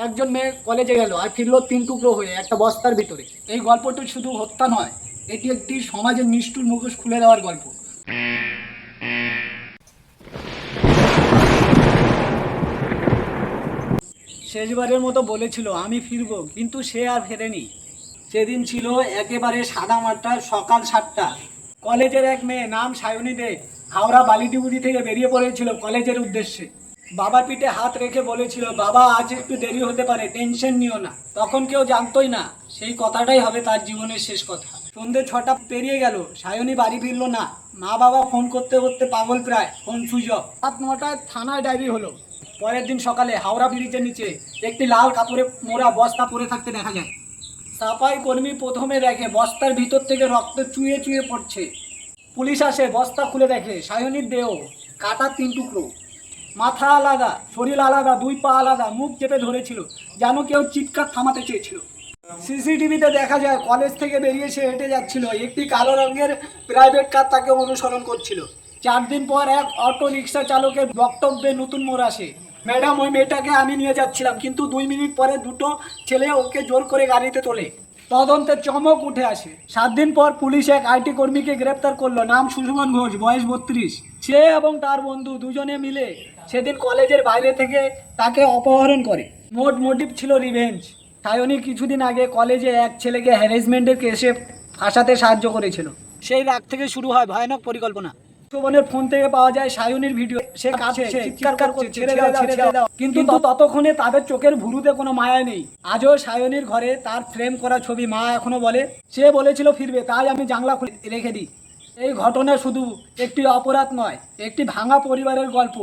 একজন মেয়ে কলেজে গেল আর ফিরল 3 টুকরো হয়ে একটা বস্তার ভিতরে। এই গল্পটি শুধু হত্যা নয়, এটি একটি সমাজের নিষ্ঠুর মুখোশ খুলে দেওয়ার গল্প। শেষবারের মতো বলেছিল আমি ফিরবো, কিন্তু সে আর ফেরেনি। সেদিন ছিল একেবারে সাদামাটা সকাল 7টা। কলেজের এক মেয়ে নাম সায়নী দে হাওড়া বালিডুবুরি থেকে বেরিয়ে পড়েছিল কলেজের উদ্দেশ্যে। বাবার পিঠে হাত রেখে বলেছিল, বাবা আজ একটু দেরি হতে পারে, টেনশন নিও না। তখন কেউ জানতোই না সেই কথাটাই হবে তার জীবনের শেষ কথা। সন্ধ্যে 6টা পেরিয়ে গেল, সায়নী বাড়ি ফিরল না। মা বাবা ফোন করতে করতে পাগল, প্রায় ফোন সুইচ অফ। রাত 9টায় থানায় ডায়েরি হলো। পরের দিন সকালে হাওড়া ব্রিজের নিচে একটি লাল কাপড়ে মোড়া বস্তা পড়ে থাকতে দেখা যায়। সাফাই কর্মী প্রথমে দেখে বস্তার ভিতর থেকে রক্ত চুয়ে চুয়ে পড়ছে। পুলিশ আসে, বস্তা খুলে দেখে সায়নীর দেহ, কাটা 3 টুকরো। মাথা আলাদা, শরীর আলাদা, 2 পা আলাদা, মুখ চেপে ধরেছিল, যেন কেউ চিৎকার থামাতে চেয়েছিল। সিসিটিভিতে দেখা যায় কলেজ থেকে বেরিয়ে সে হেঁটে যাচ্ছিল, একটি কালো রঙের প্রাইভেট কার তাকে অনুসরণ করছিল। 4 দিন পর এক অটো রিক্সা চালকের বক্তব্যে নতুন মোড় আসে। ম্যাডাম, ওই মেয়েটাকে আমি নিয়ে যাচ্ছিলাম, কিন্তু 2 মিনিট পরে 2টো ছেলে ওকে জোর করে গাড়িতে তোলে। তদন্তের চমক উঠে আসে। 7 দিন পর পুলিশ এক আইটি কর্মীকে গ্রেপ্তার করলো, নাম সুশোভন ঘোষ, বয়স 32। সে এবং তার বন্ধু দুজনে মিলে সেদিন কলেজের বাইরে থেকে তাকে অপহরণ করে। মোট মোটিভ ছিল রিভেঞ্জ। সায়নী কিছুদিন আগে কলেজে এক ছেলেকে হ্যারাসমেন্টের কেসে ফাঁসাতে সাহায্য করেছিল। সেই রাগ থেকে শুরু হয় ভয়ানক পরিকল্পনা। সুশোভনের ফোন থেকে পাওয়া যায় সায়নীর ভিডিও। সে কাঁদছে, চিৎকার করছে, ছেড়ে দাও। কিন্তু ততক্ষণে তাদের চোখের ভুরুতে কোনো মায়া নেই। আজও সায়নীর ঘরে তার ফ্রেম করা ছবি। মা এখনো বলে, সে বলেছিল ফিরবে, তাই আমি জানলা খুলে রেখে দিই। এই ঘটনা শুধু একটি অপরাধ নয়, একটি ভাঙা পরিবারের গল্প।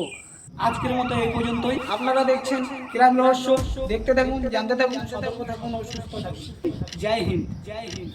আজকের মতো এই পর্যন্তই। আপনারা দেখছেন ক্রাইম রহস্য। দেখতে থাকুন, জানতে থাকুন, সতর্ক থাকুন ও সুস্থ থাকুন। জয় হিন্দ, জয় হিন্দ।